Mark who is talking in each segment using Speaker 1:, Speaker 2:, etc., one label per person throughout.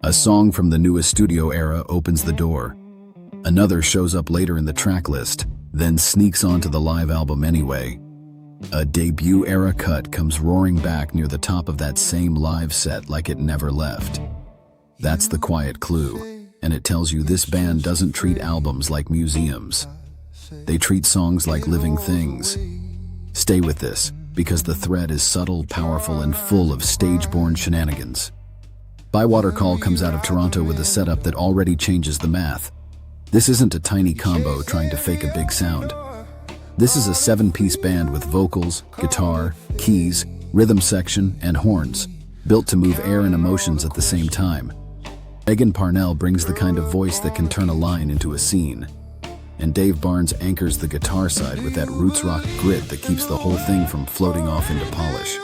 Speaker 1: A song from the newest studio era opens the door. Another shows up later in the track list, then sneaks onto the live album anyway. A debut era cut comes roaring back near the top of that same live set like it never left. That's the quiet clue, and it tells you this band doesn't treat albums like museums. They treat songs like living things. Stay with this, because the thread is subtle, powerful, and full of stage-born shenanigans. Bywater Call comes out of Toronto with a setup that already changes the math. This isn't a tiny combo trying to fake a big sound. This is a 7-piece band with vocals, guitar, keys, rhythm section, and horns, built to move air and emotions at the same time. Megan Parnell brings the kind of voice that can turn a line into a scene. And Dave Barnes anchors the guitar side with that roots rock grit that keeps the whole thing from floating off into polish.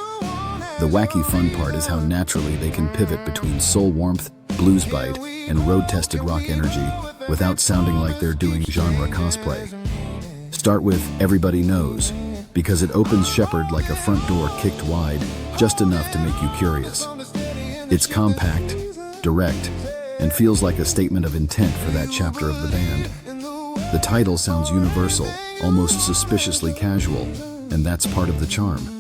Speaker 1: The wacky fun part is how naturally they can pivot between soul warmth, blues bite, and road-tested rock energy without sounding like they're doing genre cosplay. Start with Everybody Knows, because it opens Shepherd like a front door kicked wide, just enough to make you curious. It's compact, direct, and feels like a statement of intent for that chapter of the band. The title sounds universal, almost suspiciously casual, and that's part of the charm.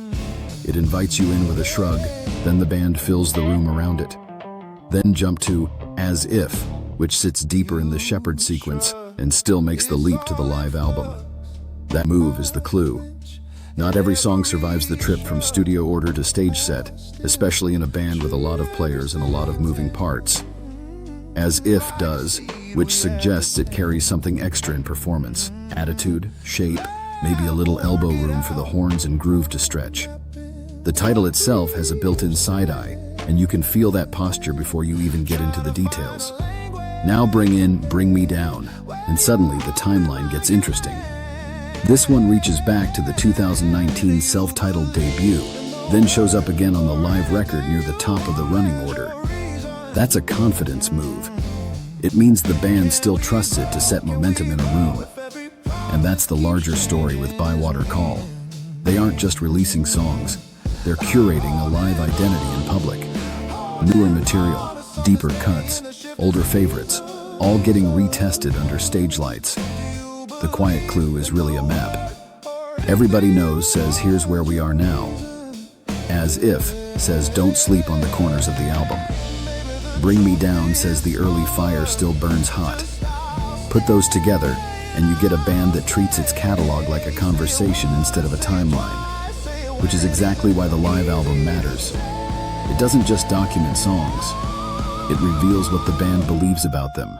Speaker 1: It invites you in with a shrug, then the band fills the room around it. Then jump to As If, which sits deeper in the Shepherd sequence and still makes the leap to the live album. That move is the clue. Not every song survives the trip from studio order to stage set, especially in a band with a lot of players and a lot of moving parts. As If does, which suggests it carries something extra in performance, attitude, shape, maybe a little elbow room for the horns and groove to stretch. The title itself has a built-in side-eye, and you can feel that posture before you even get into the details. Now bring in Bring Me Down, and suddenly the timeline gets interesting. This one reaches back to the 2019 self-titled debut, then shows up again on the live record near the top of the running order. That's a confidence move. It means the band still trusts it to set momentum in a room. And that's the larger story with Bywater Call. They aren't just releasing songs, they're curating a live identity in public. Newer material, deeper cuts, older favorites, all getting retested under stage lights. The quiet clue is really a map. Everybody Knows says here's where we are now. As If says don't sleep on the corners of the album. Bring Me Down says the early fire still burns hot. Put those together, and you get a band that treats its catalog like a conversation instead of a timeline, which is exactly why the live album matters. It doesn't just document songs, it reveals what the band believes about them.